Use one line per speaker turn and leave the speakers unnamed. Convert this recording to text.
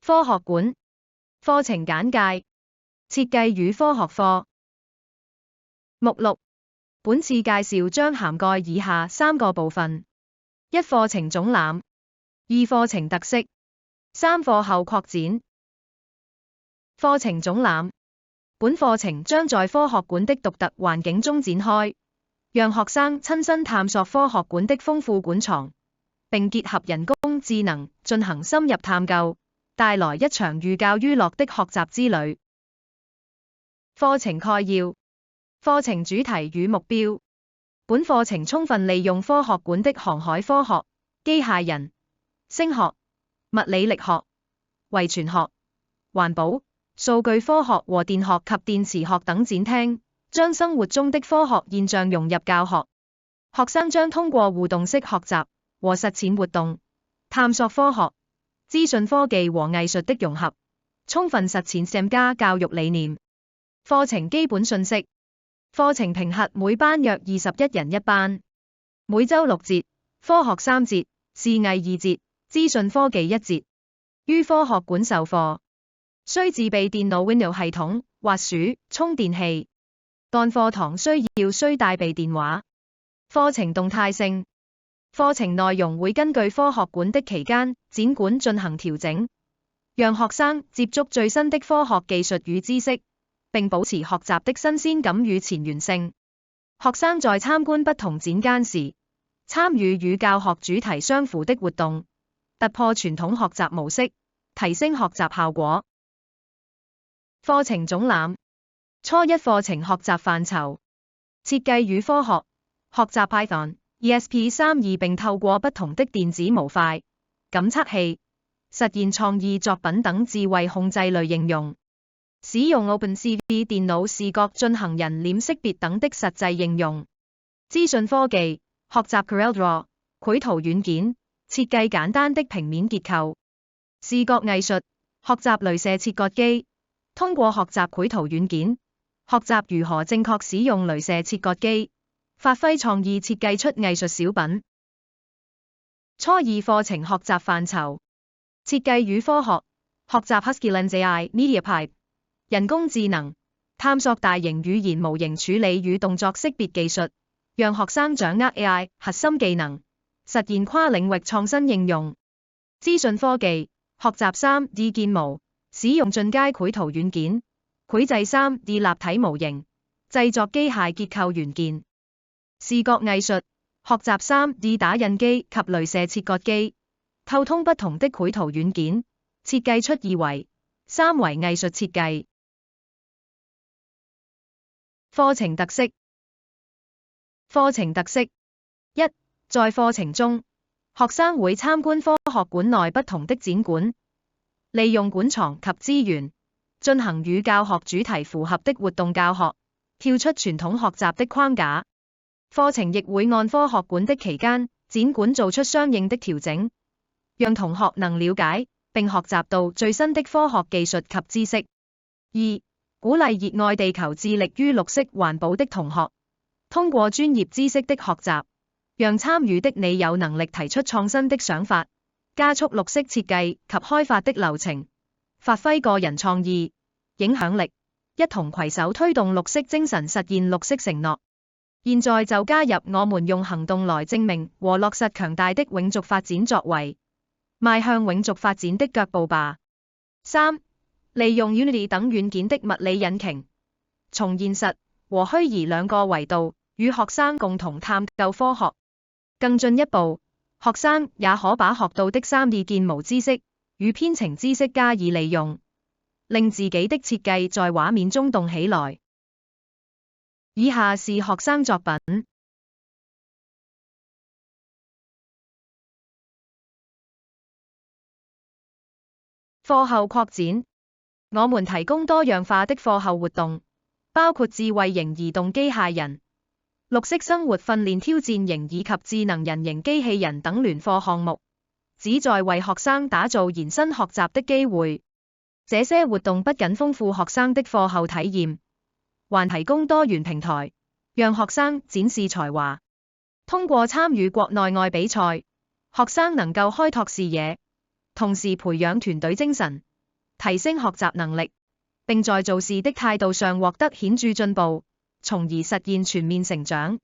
科學館課程簡介：設計與科學課目錄。本次介紹將涵蓋以下3個部分：一、課程總覽；二、課程特色；三、課後擴展。課程總覽。本課程將在科學館的獨特環境中展開，讓學生親身探索科學館的豐富館藏，並結合人工智能進行深入探究，帶來一場寓教於樂的學習之旅。課程概要：課程主題與目標。本課程充分利用科學館的航海科學、機械人、聲學、物理力學、遺傳學、環保、數據科學和電學及電磁學等展廳，將生活中的科學現象融入教學。學生將通過互動式學習和實踐活動，探索科學、資訊科技和藝術的融合，充分實踐 STEM 加教育理念。課程基本信息：課程評核每班約21人一班，每週6節，科學3節，視藝2節，資訊科技1節。於科學館授課，需自備電腦 Windows 系統、滑鼠、充電器。但課堂需帶備電話。課程動態性：課程內容會根據科學館的期間展館進行調整，讓學生接觸最新的科學技術與知識，並保持學習的新鮮感與前沿性。學生在參觀不同展間時，參與與教學主題相符的活動，突破傳統學習模式，提升學習效果。課程總覽。初一課程學習範疇：設計與科學，學習 Python、ESP32，並透過不同的電子模塊、感測器，實現創意作品等智慧控制類應用。使用 OpenCV 電腦視覺進行人臉識別等的實際應用。資訊科技，學習 CorelDRAW 繪圖軟件，設計簡單的平面結構。視覺藝術，學習鐳射切割機，通過學習繪圖軟件，學習如何正確使用鐳射切割機，發揮創意設計出藝術小品。初二課程學習範疇：設計與科學，學習 HuskyLens AI MediaPipe，人工智能，探索大型語言模型處理與動作識別技術，讓學生掌握 AI 核心技能，實現跨領域創新應用。資訊科技，學習 3D 建模，使用進階繪圖軟件，繪製 3D 立體模型，製作機械結構元件。視覺藝術，學習 3D 打印機及鐳射切割機，溝通不同的繪圖軟件，設計出2維、3維藝術設計。課程特色。課程特色：一、在課程中，學生會參觀科學館內不同的展館，利用館藏及資源，進行與教學主題符合的活動教學，跳出傳統學習的框架。課程亦會按科學館的期間展館做出相應的調整，讓同學能了解並學習到最新的科學技術及知識。二、鼓勵熱愛地球、致力於綠色環保的同學，通過專業知識的學習，讓參與的你有能力提出創新的想法，加速綠色設計及開發的流程，發揮個人創意、影響力，一同攜手推動綠色精神，實現綠色承諾。現在就加入我們，用行動來證明和落實強大的永續發展作為，邁向永續發展的腳步吧。三、利用 Unity 等軟件的物理引擎，從現實和虛擬2個維度與學生共同探究科學。更進一步，學生也可把學到的 3D 建模知識與編程知識加以利用，令自己的設計在畫面中動起來。以下是學生作品。課後擴展，我們提供多樣化的課後活動，包括智慧型移動機械人、綠色生活訓練挑戰營以及智能人形機器人等聯課項目，旨在為學生打造延伸學習的機會。這些活動不僅豐富學生的課後體驗，還提供多元平台，讓學生展示才華。通過參與國內外比賽，學生能夠開拓視野，同時培養團隊精神，提升學習能力，並在做事的態度上獲得顯著進步，從而實現全面成長。